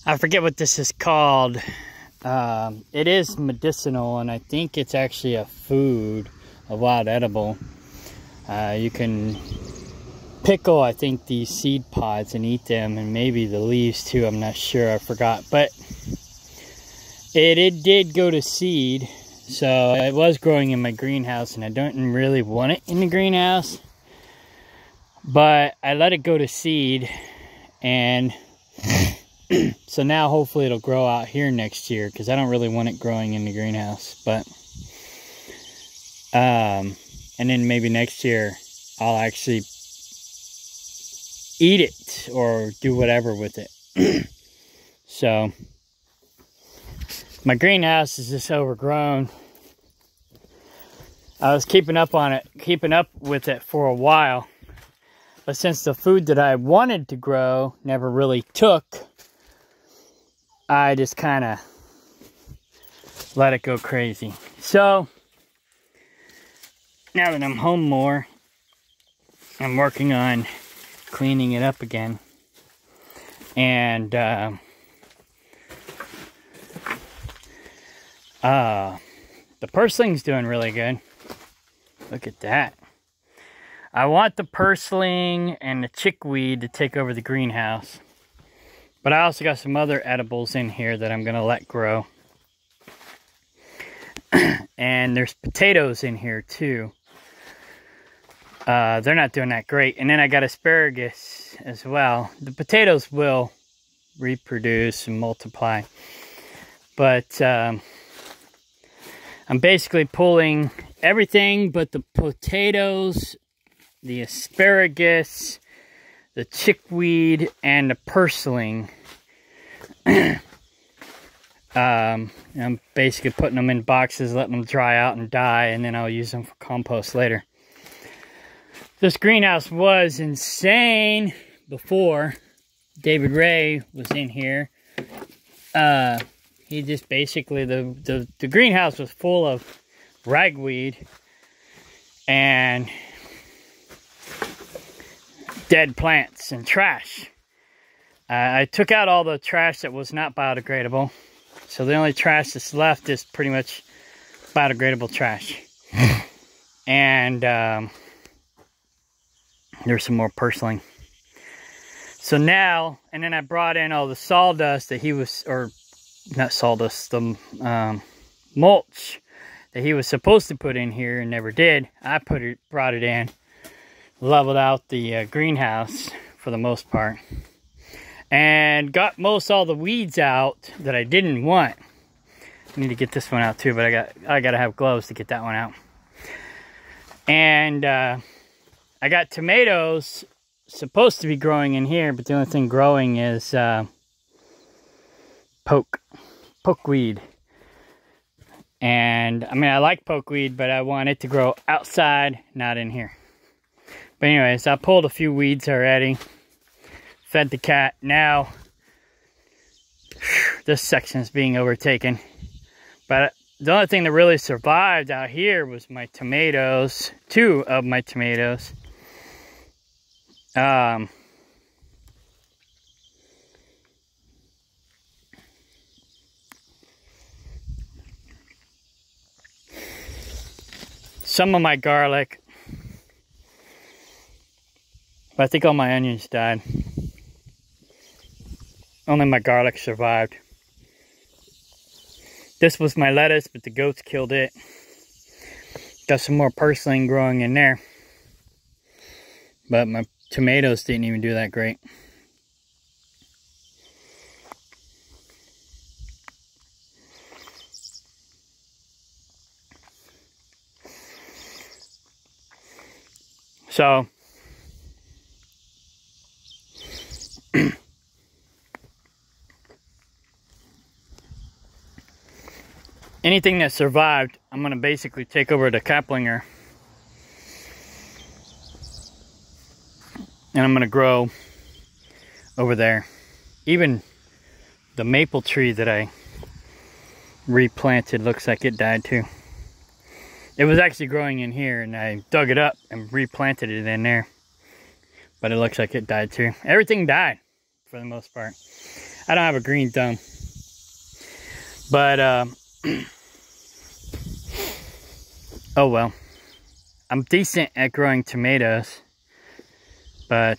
I forget what this is called. It is medicinal, and I think it's actually a food, a wild edible. You can pickle, I think, these seed pods and eat them, and maybe the leaves too. I'm not sure, I forgot. But it did go to seed, so it was growing in my greenhouse, and I don't really want it in the greenhouse. But I let it go to seed, and so now hopefully it'll grow out here next year, because I don't really want it growing in the greenhouse. But and then maybe next year I'll actually eat it or do whatever with it. So my greenhouse is just overgrown. I was keeping up with it for a while, but since the food that I wanted to grow never really took, I just kind of let it go crazy. So now that I'm home more, I'm working on cleaning it up again. And the pursling's doing really good. Look at that. I want the purslin and the chickweed to take over the greenhouse. But I also got some other edibles in here that I'm going to let grow. And there's potatoes in here too. They're not doing that great. And then I got asparagus as well. The potatoes will reproduce and multiply. But I'm basically pulling everything but the potatoes, the asparagus, the chickweed, and the purslin. I'm basically putting them in boxes, letting them dry out and die, and then I'll use them for compost later. This greenhouse was insane before. David Ray was in here. He just basically, the greenhouse was full of ragweed and dead plants and trash. I took out all the trash that was not biodegradable. So the only trash that's left is pretty much biodegradable trash. And there's some more purslin. So now, and then I brought in all the sawdust that he was, or not sawdust, the mulch that he was supposed to put in here and never did. I brought it in, leveled out the greenhouse for the most part, and got all the weeds out that I didn't want. I need to get this one out too, but I gotta have gloves to get that one out. And I got tomatoes supposed to be growing in here, but the only thing growing is pokeweed. And I mean, I like pokeweed, but I want it to grow outside, not in here. But anyways, I pulled a few weeds already, fed the cat. Now this section is being overtaken. But the only thing that really survived out here was my tomatoes, 2 of my tomatoes. Some of my garlic, but I think all my onions died. Only my garlic survived. This was my lettuce, but the goats killed it. Got some more purslin growing in there. But my tomatoes didn't even do that great. So anything that survived, I'm going to basically take over to Kaplinger. And I'm going to grow over there. Even the maple tree that I replanted looks like it died too. It was actually growing in here, and I dug it up and replanted it in there. But it looks like it died too. Everything died for the most part. I don't have a green thumb. But, oh well. I'm decent at growing tomatoes. But,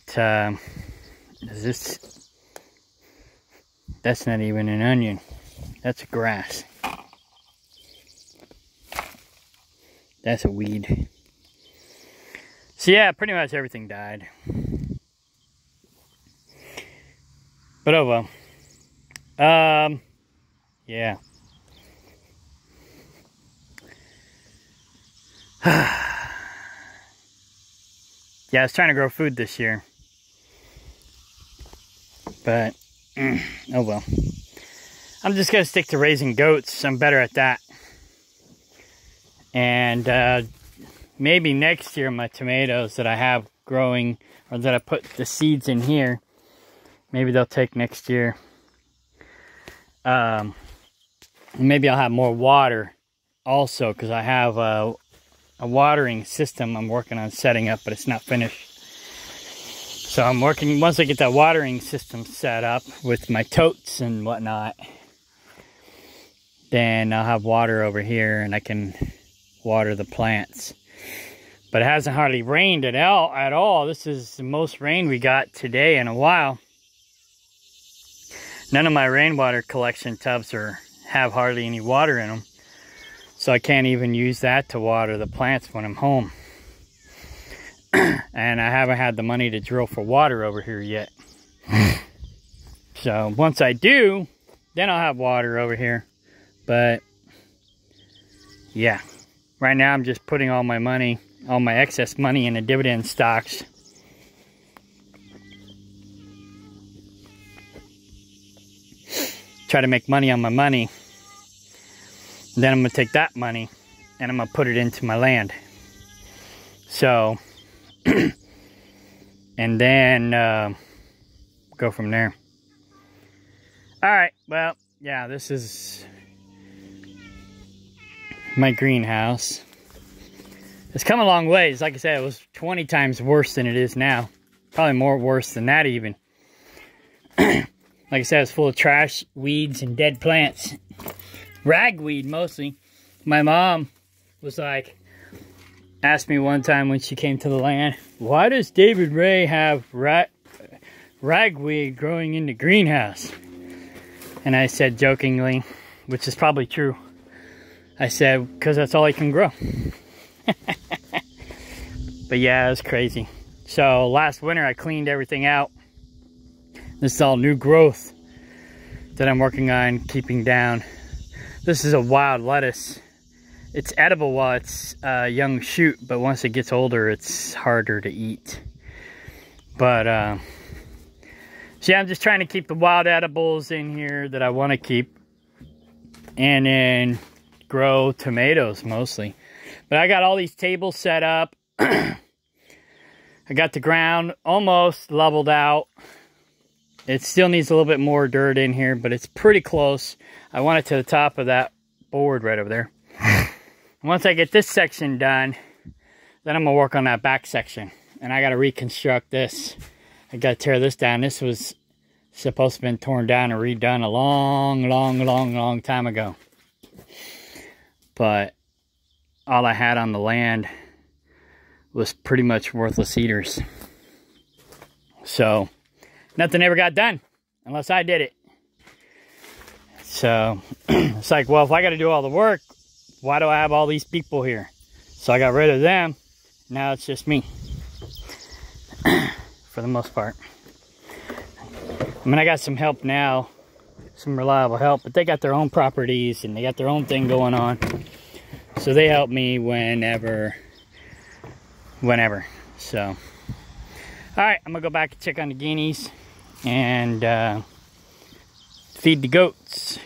that's not even an onion. That's grass. That's a weed. So yeah, pretty much everything died. But oh well. Yeah. Yeah, I was trying to grow food this year. But, oh well. I'm just going to stick to raising goats. I'm better at that. And maybe next year my tomatoes that I have growing, or that I put the seeds in here, maybe they'll take next year. Maybe I'll have more water also, because I have a watering system I'm working on setting up, but it's not finished. So I'm working, once I get that watering system set up with my totes and whatnot, then I'll have water over here and I can water the plants. But it hasn't hardly rained at all. This is the most rain we got today in a while. None of my rainwater collection tubs have hardly any water in them. So I can't even use that to water the plants when I'm home. And I haven't had the money to drill for water over here yet. So once I do, then I'll have water over here. But yeah, right now I'm just putting all my money, all my excess money in the dividend stocks. Try to make money on my money. Then I'm going to take that money and I'm going to put it into my land. So, and then go from there. Alright, well, yeah, this is my greenhouse. It's come a long ways. Like I said, it was 20 times worse than it is now. Probably more worse than that even. Like I said, it's full of trash, weeds, and dead plants. Ragweed, mostly. My mom was like, asked me one time when she came to the land, why does David Ray have ragweed growing in the greenhouse? And I said jokingly, which is probably true, I said, because that's all he can grow. But yeah, it was crazy. So last winter I cleaned everything out. This is all new growth that I'm working on keeping down. This is a wild lettuce. It's edible while it's a young shoot, but once it gets older, it's harder to eat. But, so yeah, I'm just trying to keep the wild edibles in here that I want to keep. And then grow tomatoes mostly. But I got all these tables set up. I got the ground almost leveled out. It still needs a little bit more dirt in here, but it's pretty close. I want it to the top of that board right over there. Once I get this section done, then I'm going to work on that back section. And I got to reconstruct this. I got to tear this down. This was supposed to have been torn down and redone a long time ago. But all I had on the land was pretty much worthless eaters. So nothing ever got done unless I did it. So it's like, well, if I got to do all the work, why do I have all these people here? So I got rid of them. Now it's just me. For the most part. I mean, I got some help now. Some reliable help. But they got their own properties and they got their own thing going on. So they help me whenever. So. Alright, I'm going to go back and check on the guineas. And feed the goats.